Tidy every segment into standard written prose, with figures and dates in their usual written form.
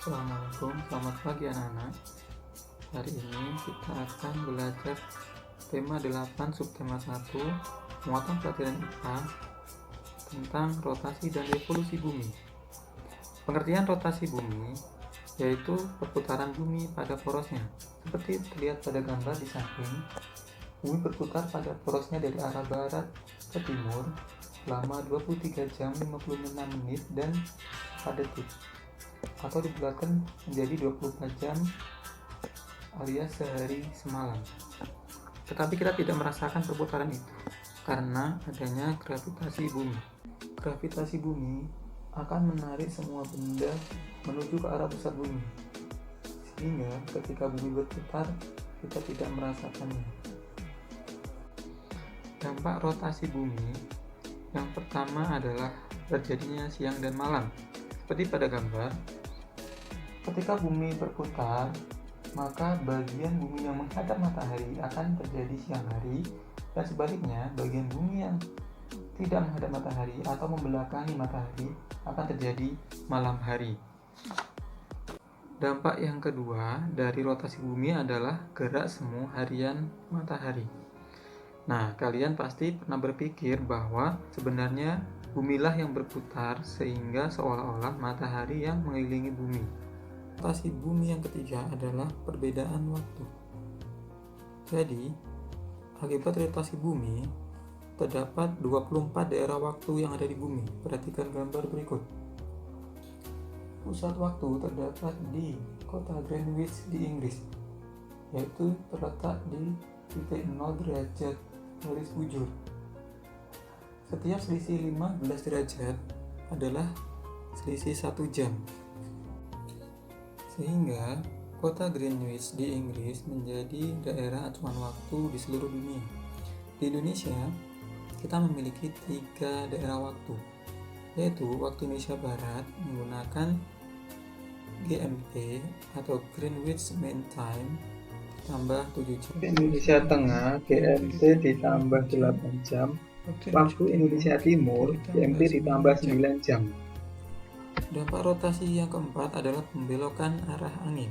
Assalamualaikum, selamat pagi anak-anak. Hari ini kita akan belajar tema 8 subtema 1 muatan pelajaran IPA tentang rotasi dan revolusi bumi. Pengertian rotasi bumi yaitu perputaran bumi pada porosnya. Seperti terlihat pada gambar di samping, bumi berputar pada porosnya dari arah barat ke timur selama 23 jam 56 menit dan 4 detik, atau dibulatkan menjadi 24 jam alias sehari semalam. Tetapi kita tidak merasakan perputaran itu karena adanya gravitasi bumi. Gravitasi bumi akan menarik semua benda menuju ke arah pusat bumi, sehingga ketika bumi berputar kita tidak merasakannya. Dampak rotasi bumi yang pertama adalah terjadinya siang dan malam. Seperti pada gambar, ketika bumi berputar, maka bagian bumi yang menghadap matahari akan terjadi siang hari, dan sebaliknya bagian bumi yang tidak menghadap matahari atau membelakangi matahari akan terjadi malam hari. Dampak yang kedua dari rotasi bumi adalah gerak semu harian matahari. Nah, kalian pasti pernah berpikir bahwa sebenarnya bumilah yang berputar sehingga seolah-olah matahari yang mengelilingi bumi. Rotasi bumi yang ketiga adalah perbedaan waktu. Jadi, akibat rotasi bumi, terdapat 24 daerah waktu yang ada di bumi. Perhatikan gambar berikut. Pusat waktu terdapat di kota Greenwich di Inggris, yaitu terletak di titik 0 derajat garis bujur. Setiap selisih 15 derajat adalah selisih 1 jam. Sehingga kota Greenwich di Inggris menjadi daerah acuan waktu di seluruh dunia. Di Indonesia, kita memiliki 3 daerah waktu, yaitu waktu Indonesia Barat menggunakan GMT atau Greenwich Mean Time tambah 7 jam. Indonesia Tengah GMT ditambah 8 jam. Waktu Indonesia Timur GMT ditambah 9 jam. Dampak rotasi yang keempat adalah pembelokan arah angin.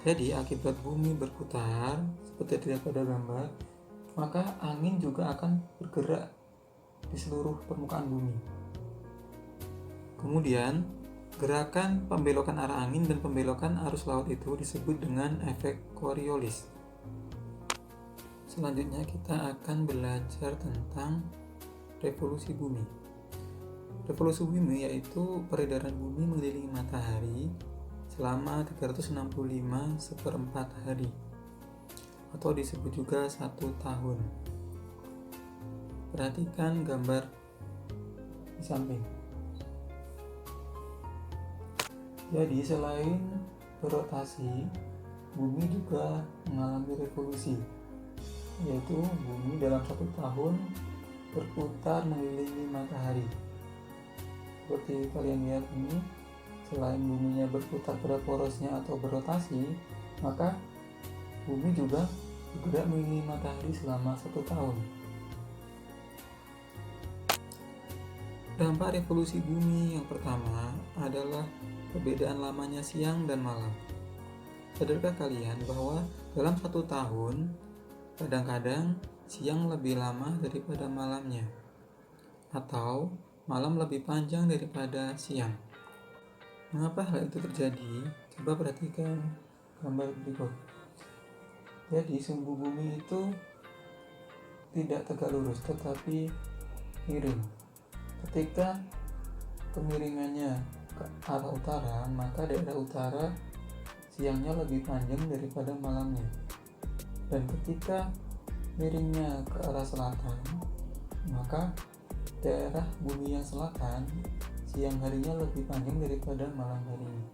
Jadi akibat bumi berputar seperti terlihat pada gambar, maka angin juga akan bergerak di seluruh permukaan bumi. Kemudian gerakan pembelokan arah angin dan pembelokan arus laut itu disebut dengan efek Coriolis. Selanjutnya kita akan belajar tentang revolusi bumi. Revolusi bumi yaitu peredaran bumi mengelilingi matahari selama 365 hari, atau disebut juga 1 tahun. Perhatikan gambar di samping. Jadi selain berotasi, bumi juga mengalami revolusi, yaitu bumi dalam 1 tahun berputar mengelilingi matahari. Seperti kalian lihat ini, selain buminya berputar pada porosnya atau berotasi, maka bumi juga bergerak mengelilingi matahari selama 1 tahun. Dampak revolusi bumi yang pertama adalah perbedaan lamanya siang dan malam. Sadarkah kalian bahwa dalam 1 tahun, kadang-kadang siang lebih lama daripada malamnya, atau malam lebih panjang daripada siang? Mengapa hal itu terjadi? Coba perhatikan gambar berikut. Jadi sumbu bumi itu tidak tegak lurus tetapi miring. Ketika kemiringannya ke arah utara, maka daerah utara siangnya lebih panjang daripada malamnya. Dan ketika miringnya ke arah selatan, maka daerah bumi yang selatan siang harinya lebih panjang daripada malam harinya.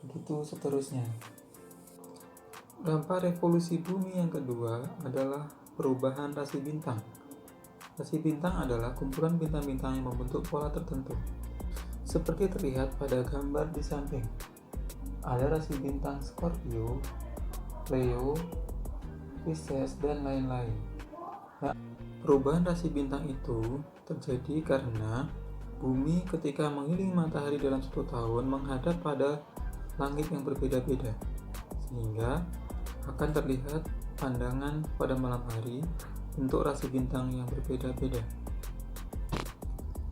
Begitu seterusnya. Dampak revolusi bumi yang kedua adalah perubahan rasi bintang. Rasi bintang adalah kumpulan bintang-bintang yang membentuk pola tertentu. Seperti terlihat pada gambar di samping. Ada rasi bintang Scorpio, Leo, Pisces, dan lain-lain. Nah, perubahan rasi bintang itu terjadi karena Bumi ketika mengelilingi matahari dalam 1 tahun menghadap pada langit yang berbeda-beda, sehingga akan terlihat pandangan pada malam hari untuk rasi bintang yang berbeda-beda.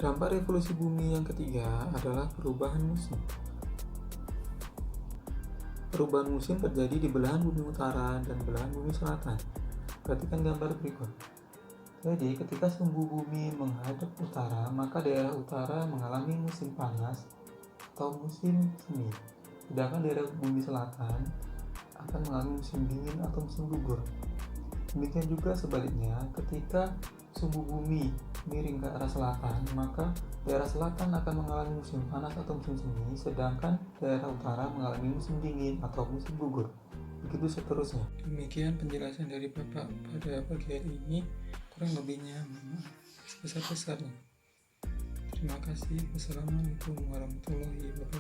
Dampak revolusi bumi yang ketiga adalah perubahan musim. Perubahan musim terjadi di belahan bumi utara dan belahan bumi selatan. Perhatikan gambar berikut. Jadi, ketika sumbu bumi menghadap utara, maka daerah utara mengalami musim panas atau musim semi. Sedangkan daerah bumi selatan akan mengalami musim dingin atau musim gugur. Demikian juga sebaliknya, ketika sumbu bumi miring ke arah selatan, maka daerah selatan akan mengalami musim panas atau musim semi, sedangkan daerah utara mengalami musim dingin atau musim gugur. Begitu seterusnya. Demikian penjelasan dari Bapak pada pagi hari ini. Kurang lebihnya sebesar-besarnya. Terima kasih. Wassalamualaikum warahmatullahi wabarakatuh.